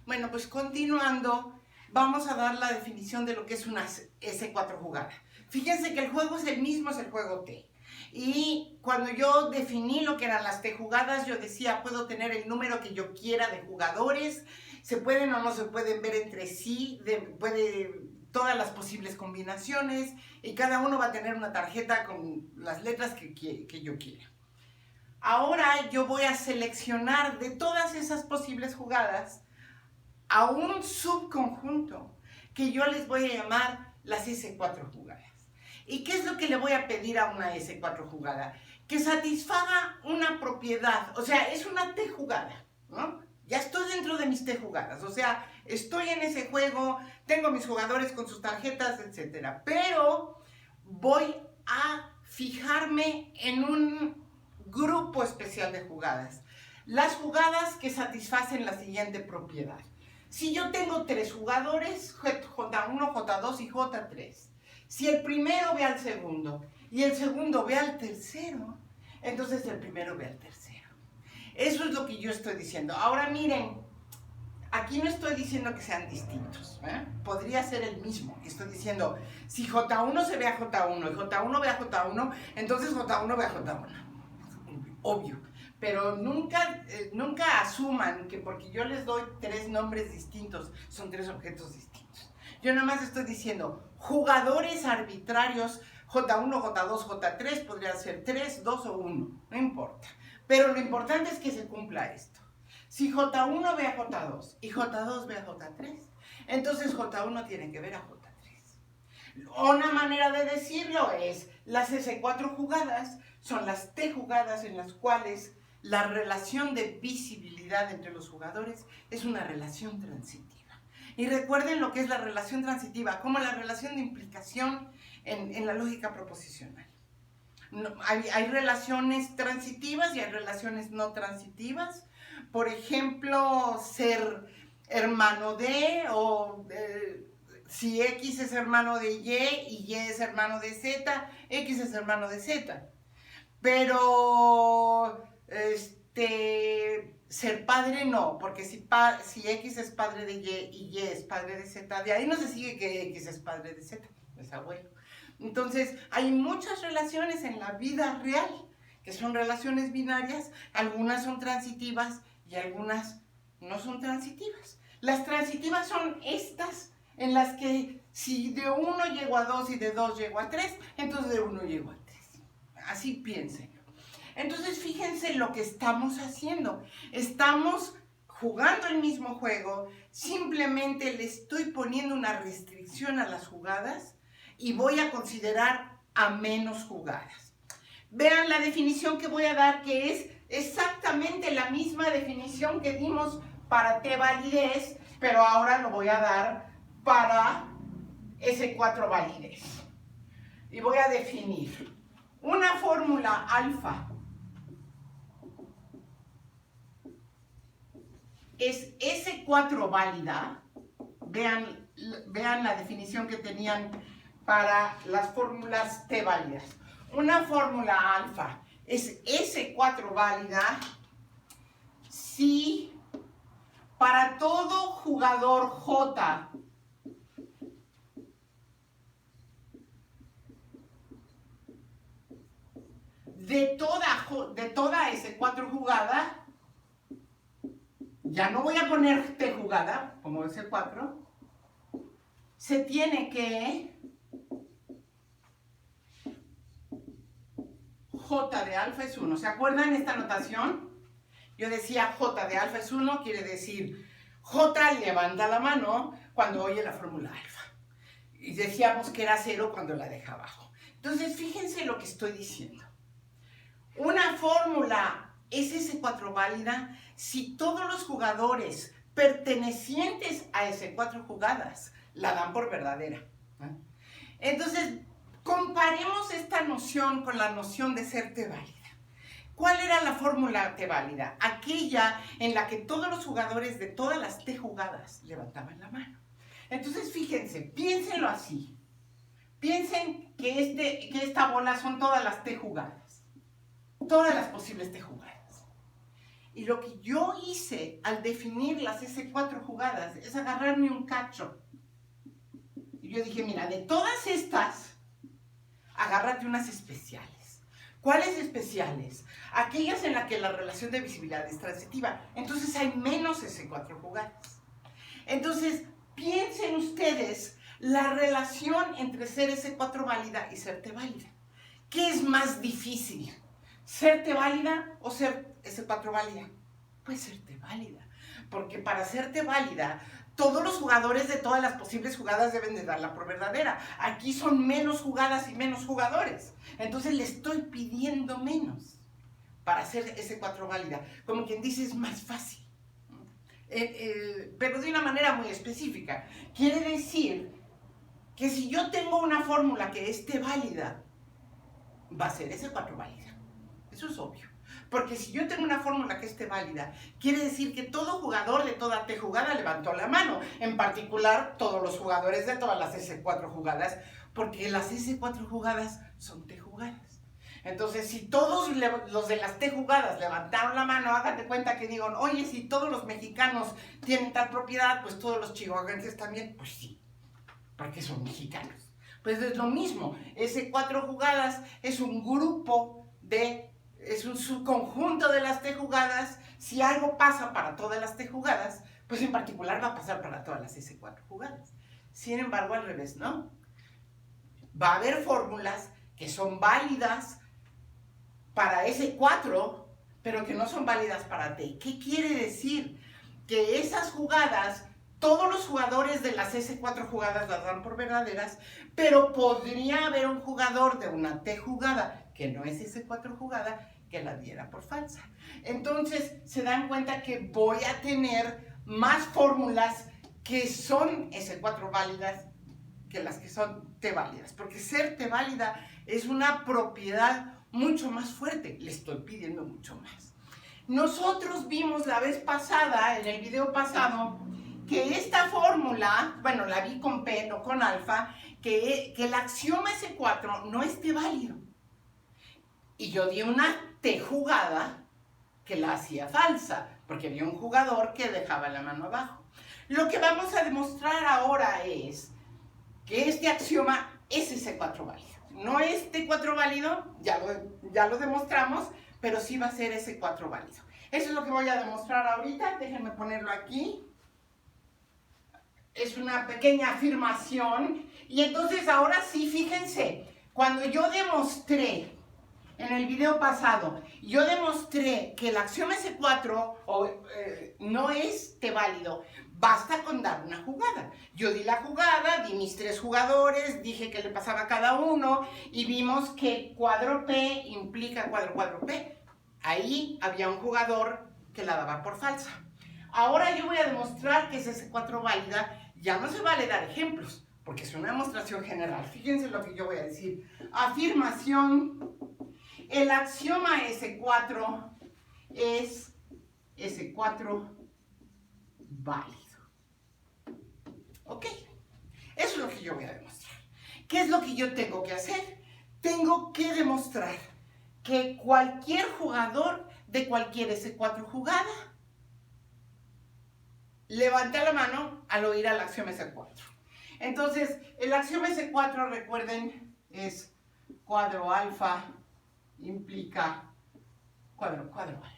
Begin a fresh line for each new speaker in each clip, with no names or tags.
Bueno, pues continuando, vamos a dar la definición de lo que es una S4 jugada. Fíjense que el juego es el mismo, es el juego T. Y cuando yo definí lo que eran las T jugadas, yo decía, puedo tener el número que yo quiera de jugadores, se pueden o no se pueden ver entre sí, todas las posibles combinaciones, y cada uno va a tener una tarjeta con las letras que yo quiera. Ahora yo voy a seleccionar de todas esas posibles jugadas a un subconjunto que yo les voy a llamar las S4 jugadas. ¿Y qué es lo que le voy a pedir a una S4 jugada? Que satisfaga una propiedad, o sea, es una T jugada, ¿no? Ya estoy dentro de mis T jugadas, o sea, estoy en ese juego, tengo mis jugadores con sus tarjetas, etc. Pero voy a fijarme en un grupo especial de jugadas. Las jugadas que satisfacen la siguiente propiedad. Si yo tengo tres jugadores, J1, J2 y J3, si el primero ve al segundo y el segundo ve al tercero, entonces el primero ve al tercero. Eso es lo que yo estoy diciendo. Ahora miren, aquí no estoy diciendo que sean distintos, ¿eh? Podría ser el mismo. Estoy diciendo, si J1 se ve a J1 y J1 ve a J1, entonces J1 ve a J1. Obvio. Pero nunca asuman que porque yo les doy tres nombres distintos, son tres objetos distintos. Yo nada más estoy diciendo, jugadores arbitrarios, J1, J2, J3, podría ser 3, 2 o 1, no importa. Pero lo importante es que se cumpla esto. Si J1 ve a J2 y J2 ve a J3, entonces J1 tiene que ver a J3. Una manera de decirlo es, las S4 jugadas son las T jugadas en las cuales la relación de visibilidad entre los jugadores es una relación transitiva. Y recuerden lo que es la relación transitiva, como la relación de implicación en la lógica proposicional. Hay relaciones transitivas y hay relaciones no transitivas. Por ejemplo, ser hermano de, o si X es hermano de Y y es hermano de Z, X es hermano de Z. Pero ser padre no, porque si X es padre de Y y Y es padre de Z, de ahí no se sigue que X es padre de Z, es abuelo. Entonces, hay muchas relaciones en la vida real, que son relaciones binarias, algunas son transitivas y algunas no son transitivas. Las transitivas son estas, en las que si de 1 llego a 2 y de 2 llego a 3, entonces de 1 llego a 3. Así piénsenlo. Entonces, fíjense lo que estamos haciendo. Estamos jugando el mismo juego, simplemente le estoy poniendo una restricción a las jugadas y voy a considerar a menos jugadas. Vean la definición que voy a dar, que es exactamente la misma definición que dimos para T validez, pero ahora lo voy a dar para S4 validez. Y voy a definir una fórmula alfa es S4 válida. Vean la definición que tenían para las fórmulas T válidas. Una fórmula alfa es S4 válida si para todo jugador J de toda S4 jugada, ya no voy a poner T jugada como S4, se tiene que J de alfa es 1. ¿Se acuerdan esta notación? Yo decía J de alfa es 1, quiere decir J levanta la mano cuando oye la fórmula alfa. Y decíamos que era 0 cuando la deja abajo. Entonces, fíjense lo que estoy diciendo. Una fórmula es S4 válida si todos los jugadores pertenecientes a S4 jugadas la dan por verdadera. Entonces, comparemos esta noción con la noción de ser T válida. ¿Cuál era la fórmula T válida? Aquella en la que todos los jugadores de todas las T jugadas levantaban la mano. Entonces, fíjense, piénsenlo así. Piensen que esta bola son todas las T jugadas. Todas las posibles T jugadas. Y lo que yo hice al definir las S4 jugadas es agarrarme un cacho. Y yo dije, mira, de todas estas, agárrate unas especiales. ¿Cuáles especiales? Aquellas en las que la relación de visibilidad es transitiva. Entonces hay menos S4 jugadas. Entonces, piensen ustedes la relación entre ser S4 válida y ser T válida. ¿Qué es más difícil? ¿Ser T válida o ser S4 válida? Pues ser T válida. Porque para ser T válida, todos los jugadores de todas las posibles jugadas deben de darla por verdadera. Aquí son menos jugadas y menos jugadores. Entonces le estoy pidiendo menos para ser S4 válida. Como quien dice, es más fácil. Pero de una manera muy específica. Quiere decir que si yo tengo una fórmula que es T válida, va a ser S4 válida. Eso es obvio. Porque si yo tengo una fórmula que es T válida, quiere decir que todo jugador de toda T jugada levantó la mano. En particular, todos los jugadores de todas las S4 jugadas, porque las S4 jugadas son T jugadas. Entonces, si todos los de las T jugadas levantaron la mano, hágate cuenta que digan, oye, si todos los mexicanos tienen tal propiedad, pues todos los chihuahuenses también. Pues sí, porque son mexicanos. Pues es lo mismo, S4 jugadas es un grupo es un subconjunto de las T jugadas. Si algo pasa para todas las T jugadas, pues en particular va a pasar para todas las S4 jugadas. Sin embargo, al revés, ¿no? Va a haber fórmulas que son válidas para S4, pero que no son válidas para T. ¿Qué quiere decir? Que esas jugadas, todos los jugadores de las S4 jugadas las dan por verdaderas, pero podría haber un jugador de una T jugada, que no es S4 jugada, que la diera por falsa. Entonces, se dan cuenta que voy a tener más fórmulas que son S4 válidas que las que son T válidas, porque ser T válida es una propiedad mucho más fuerte, le estoy pidiendo mucho más. Nosotros vimos la vez pasada, en el video pasado, que esta fórmula, bueno, la vi con P, no con alfa, que el axioma S4 no es T válido. Y yo di una T jugada que la hacía falsa, porque había un jugador que dejaba la mano abajo. Lo que vamos a demostrar ahora es que este axioma es S4 válido. No es T4 válido, ya lo demostramos, pero sí va a ser S4 válido. Eso es lo que voy a demostrar ahorita. Déjenme ponerlo aquí. Es una pequeña afirmación. Y entonces ahora sí, fíjense, cuando yo demostré en el video pasado, yo demostré que el axioma S4 no es T válido. Basta con dar una jugada. Yo di la jugada, di mis 3 jugadores, dije qué le pasaba a cada uno y vimos que cuadro P implica cuadro P. Ahí había un jugador que la daba por falsa. Ahora yo voy a demostrar que es S4 válida. Ya no se vale dar ejemplos, porque es una demostración general. Fíjense lo que yo voy a decir. Afirmación. El axioma S4 es S4 válido. ¿Ok? Eso es lo que yo voy a demostrar. ¿Qué es lo que yo tengo que hacer? Tengo que demostrar que cualquier jugador de cualquier S4 jugada levanta la mano al oír al axioma S4. Entonces, el axioma S4, recuerden, es cuadro alfa implica cuadro alfa.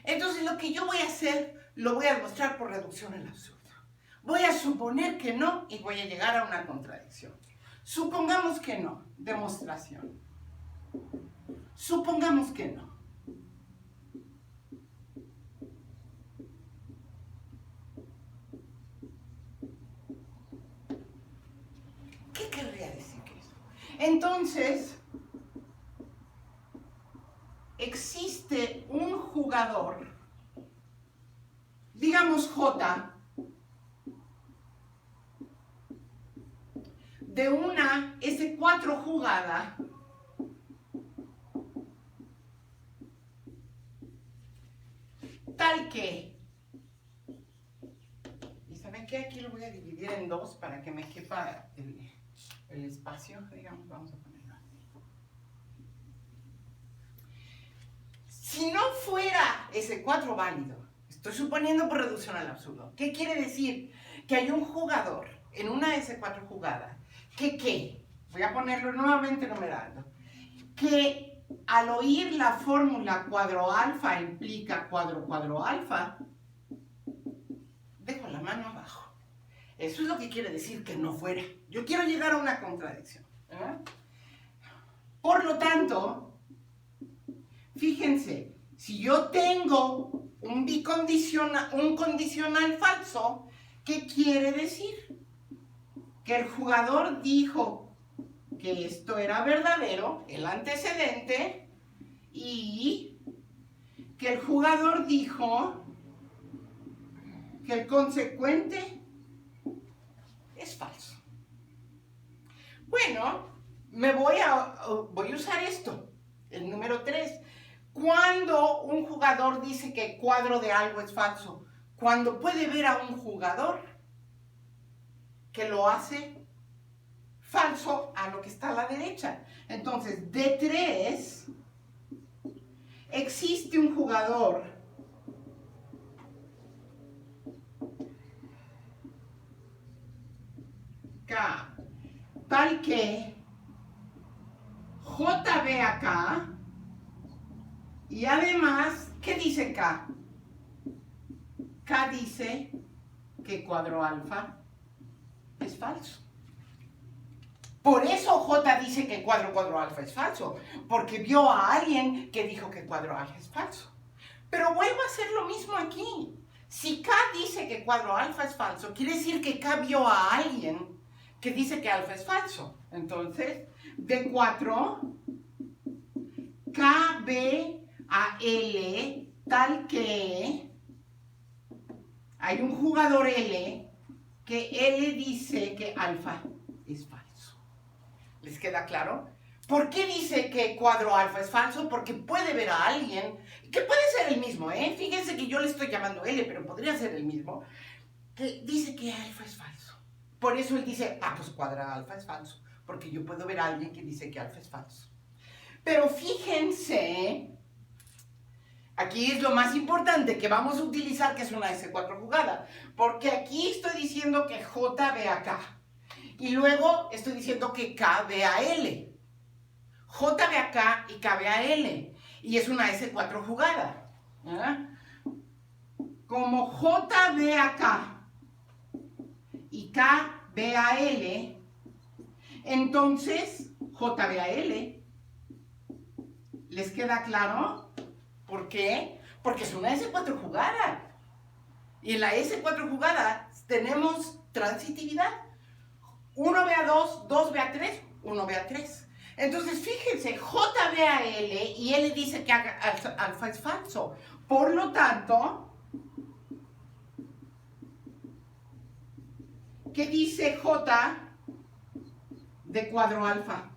Entonces, lo que yo voy a hacer, lo voy a demostrar por reducción al absurdo. Voy a suponer que no y voy a llegar a una contradicción. Supongamos que no, demostración. Supongamos que no. ¿Qué querría decir eso? Entonces, existe un jugador, digamos J, de una S4 jugada tal que, y saben que aquí lo voy a dividir en 2 para que me quepa el espacio, digamos, vamos a ponerlo así. Si no fuera S4 válido, estoy suponiendo por reducción al absurdo, ¿qué quiere decir? Que hay un jugador en una S4 jugada que voy a ponerlo nuevamente numerando, que al oír la fórmula cuadro alfa implica cuadro alfa, dejo la mano abajo. Eso es lo que quiere decir que no fuera. Yo quiero llegar a una contradicción. Por lo tanto, fíjense, si yo tengo un condicional falso, ¿qué quiere decir? Que el jugador dijo que esto era verdadero, el antecedente, y que el jugador dijo que el consecuente es falso. Bueno, voy a usar esto, el número 3. Cuando un jugador dice que el cuadro de algo es falso, cuando puede ver a un jugador que lo hace falso a lo que está a la derecha. Entonces, D3, existe un jugador K, tal que J ve acá, y además, ¿qué dice K? K dice que cuadro alfa es falso. Por eso J dice que cuadro alfa es falso, porque vio a alguien que dijo que cuadro alfa es falso. Pero vuelvo a hacer lo mismo aquí. Si K dice que cuadro alfa es falso, quiere decir que K vio a alguien que dice que alfa es falso. Entonces, D4, K ve a L tal que hay un jugador L que L dice que alfa es falso. ¿Les queda claro? ¿Por qué dice que cuadro alfa es falso? Porque puede ver a alguien, que puede ser el mismo, Fíjense que yo le estoy llamando L, pero podría ser el mismo, que dice que alfa es falso. Por eso él dice, pues cuadro alfa es falso, porque yo puedo ver a alguien que dice que alfa es falso. Pero fíjense, aquí es lo más importante que vamos a utilizar, que es una S4 jugada, porque aquí estoy diciendo que J ve a K. Y luego estoy diciendo que K ve a L. J ve a K y K ve a L. Y es una S4 jugada. Como J ve a K y K ve a L, entonces J ve a L. ¿Les queda claro? ¿Por qué? Porque es una S4 jugada. Y en la S4 jugada tenemos transitividad. 1 ve a 2, 2 ve a 3, 1 ve a 3. Entonces, fíjense, J ve a L y L dice que alfa es falso. Por lo tanto, ¿qué dice J de cuadro alfa?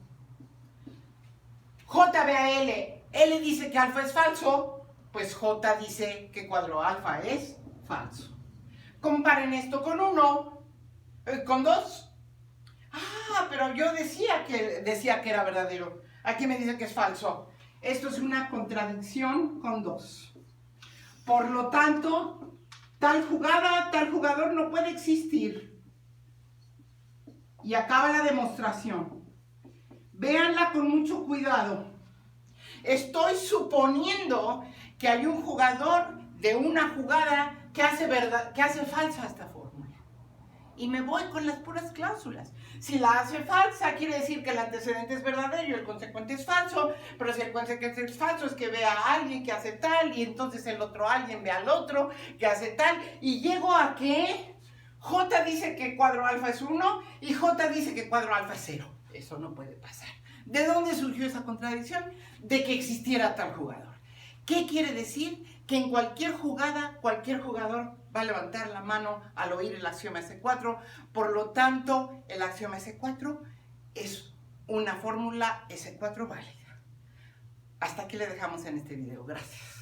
J ve a L, L dice que alfa es falso, pues J dice que cuadro alfa es falso. Comparen esto con 1, con 2. Pero yo decía que era verdadero. Aquí me dice que es falso. Esto es una contradicción con 2. Por lo tanto, tal jugada, tal jugador no puede existir. Y acaba la demostración. Véanla con mucho cuidado. Estoy suponiendo que hay un jugador de una jugada que hace falsa esta fórmula. Y me voy con las puras cláusulas. Si la hace falsa, quiere decir que el antecedente es verdadero y el consecuente es falso, pero si el consecuente es falso es que ve a alguien que hace tal, y entonces el otro alguien ve al otro que hace tal, y llego a que J dice que cuadro alfa es 1 y J dice que cuadro alfa es 0. Eso no puede pasar. ¿De dónde surgió esa contradicción? De que existiera tal jugador. ¿Qué quiere decir? Que en cualquier jugada, cualquier jugador va a levantar la mano al oír el axioma S4. Por lo tanto, el axioma S4 es una fórmula S4 válida. Hasta aquí le dejamos en este video. Gracias.